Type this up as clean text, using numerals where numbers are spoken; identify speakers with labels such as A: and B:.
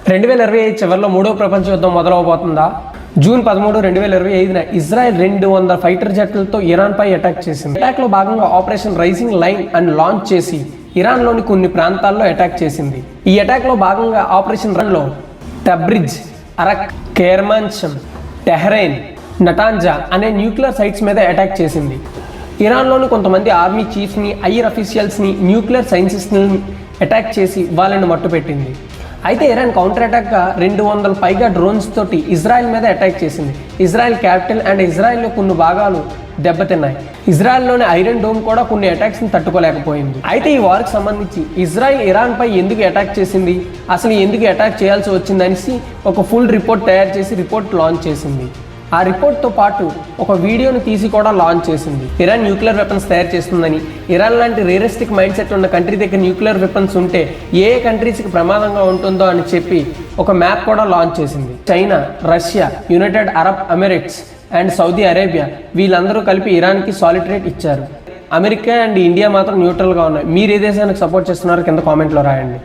A: 2025 చివరిలో మూడో ప్రపంచ యుద్ధం మొదలవబోతుందా? జూన్ 13, 2025న ఇజ్రాయెల్ 200 ఫైటర్ జెట్లతో ఇరాన్పై అటాక్ చేసింది. అటాక్లో భాగంగా operation rising lion and launch చేసి ఇరాన్లోని కొన్ని ప్రాంతాల్లో అటాక్ చేసింది. ఈ అటాక్లో భాగంగా ఆపరేషన్ రన్లో టబ్రిజ్, అరక్, కేర్మాన్షమ్, టెహ్రైన్, నటాంజా అనే న్యూక్లియర్ సైట్స్ మీద అటాక్ చేసింది. ఇరాన్లోని కొంతమంది ఆర్మీ చీఫ్ని, ఐర్ అఫీషియల్స్ని, న్యూక్లియర్ సైన్సిస్ట్ని అటాక్ చేసి వాళ్ళని మట్టుపెట్టింది. అయితే ఇరాన్ కౌంటర్ అటాక్గా 200 పైగా డ్రోన్స్ తోటి ఇజ్రాయెల్ మీద అటాక్ చేసింది. ఇజ్రాయెల్ క్యాపిటల్ అండ్ ఇజ్రాయెల్లో కొన్ని భాగాలు దెబ్బతిన్నాయి. ఇజ్రాయెల్లోని ఐరన్ డోమ్ కూడా కొన్ని అటాక్స్ని తట్టుకోలేకపోయింది. అయితే ఈ వార్కి సంబంధించి ఇజ్రాయెల్ ఇరాన్పై ఎందుకు అటాక్ చేసింది, అసలు ఎందుకు అటాక్ చేయాల్సి వచ్చిందనేసి ఒక ఫుల్ రిపోర్ట్ తయారు చేసి రిపోర్ట్ లాంచ్ చేసింది. ఆ రిపోర్ట్తో పాటు ఒక వీడియోని తీసి కూడా లాంచ్ చేసింది. ఇరాన్ న్యూక్లియర్ వెపన్స్ తయారు చేస్తుందని, ఇరాన్ లాంటి రియలిస్టిక్ మైండ్ సెట్ ఉన్న కంట్రీ దగ్గర న్యూక్లియర్ వెపన్స్ ఉంటే ఏ కంట్రీస్కి ప్రమాదంగా ఉంటుందో అని చెప్పి ఒక మ్యాప్ కూడా లాంచ్ చేసింది. China, Russia, United Arab Emirates and Saudi Arabia వీళ్ళందరూ కలిపి ఇరాన్కి సాలిటరేట్ ఇచ్చారు. అమెరికా అండ్ ఇండియా మాత్రం న్యూట్రల్గా ఉన్నాయి. మీరు ఏ దేశానికి సపోర్ట్ చేస్తున్నారో కింద కామెంట్లో రాయండి.